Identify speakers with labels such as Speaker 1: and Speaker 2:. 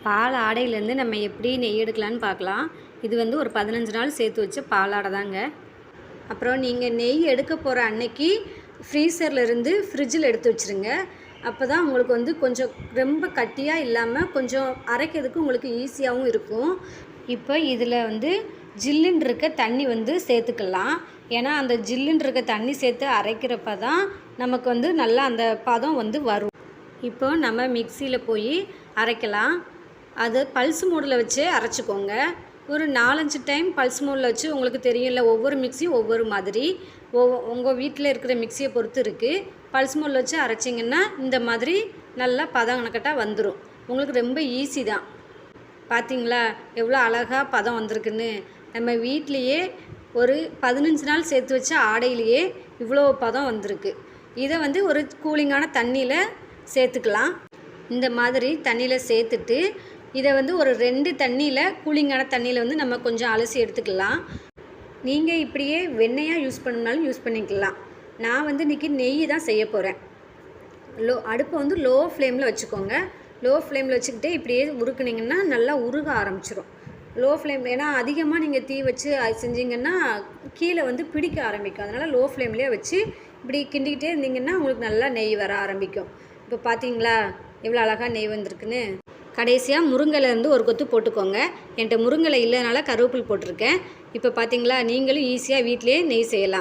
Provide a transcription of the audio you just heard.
Speaker 1: பால் ஆடையிலேருந்து நம்ம எப்படி நெய் எடுக்கலான்னு பார்க்கலாம். இது வந்து ஒரு 15 நாள் சேர்த்து வச்ச பாலாடை தாங்க. அப்புறம் நீங்கள் நெய் எடுக்க போகிற அன்னைக்கு ஃப்ரீசர்லேருந்து ஃப்ரிட்ஜில் எடுத்து வச்சுருங்க. அப்போ தான் உங்களுக்கு வந்து கொஞ்சம் ரொம்ப கட்டியாக இல்லாமல் கொஞ்சம் அரைக்கிறதுக்கு உங்களுக்கு ஈஸியாகவும் இருக்கும். இப்போ இதில் வந்து ஜில்லுன்னு இருக்க தண்ணி வந்து சேர்த்துக்கலாம். ஏன்னா அந்த ஜில்லுன்னு இருக்க தண்ணி சேர்த்து அரைக்கிறப்ப தான் நமக்கு வந்து நல்லா அந்த பதம் வந்து வரும். இப்போ நம்ம மிக்சியில் போய் அரைக்கலாம். அது பல்ஸ் மோடில் வச்சு அரைச்சிக்கோங்க. ஒரு 4-5 டைம் பல்ஸ் மோடில் வச்சு, உங்களுக்கு தெரியும்ல ஒவ்வொரு மிக்சியும் ஒவ்வொரு மாதிரி, உங்கள் வீட்டில் இருக்கிற மிக்சியை பொறுத்து இருக்குது. பல்ஸ் மோடில் வச்சு அரைச்சிங்கன்னா இந்த மாதிரி நல்லா பதங்கணக்கட்டாக வந்துடும். உங்களுக்கு ரொம்ப ஈஸி தான். பார்த்திங்களா எவ்வளோ அழகாக பதம் வந்திருக்குன்னு. நம்ம வீட்லேயே ஒரு 15 நாள் சேர்த்து வச்ச ஆடையிலேயே இவ்வளோ பதம் வந்திருக்கு. இதை வந்து ஒரு கூலிங்கான தண்ணியில் சேர்த்துக்கலாம். இந்த மாதிரி தண்ணியில் சேர்த்துட்டு இதை வந்து ஒரு 2 தண்ணியில் கூலிங்கான தண்ணியில் வந்து நம்ம கொஞ்சம் அலசி எடுத்துக்கலாம். நீங்கள் இப்படியே வெண்ணெயாக யூஸ் பண்ணணுனாலும் யூஸ் பண்ணிக்கலாம். நான் வந்து இன்றைக்கி நெய் தான் செய்ய போகிறேன். அடுப்பை வந்து லோ ஃப்ளேமில் வச்சுக்கோங்க. லோ ஃப்ளேமில் வச்சுக்கிட்டே இப்படியே உருக்குனிங்கன்னா நல்லா உருக ஆரம்பிச்சிடும். லோ ஃப்ளேம், ஏன்னா அதிகமாக நீங்கள் தீ வச்சு செஞ்சிங்கன்னா கீழே வந்து பிடிக்க ஆரம்பிக்கும். அதனால் லோ ஃப்ளேம்லேயே வச்சு இப்படி கிண்டிக்கிட்டே இருந்தீங்கன்னா உங்களுக்கு நல்லா நெய் வர ஆரம்பிக்கும். இப்போ பார்த்தீங்களா எவ்வளோ அழகாக நெய் வந்திருக்குன்னு. கடைசியாக முருங்கைலேருந்து ஒரு கொத்து போட்டுக்கோங்க. என்கிட்ட முருங்கை இல்லைனால கருவேப்பிலை போட்டிருக்கேன். இப்போ பார்த்தீங்களா நீங்களும் ஈஸியாக வீட்டிலேயே நெய் செய்யலாம்.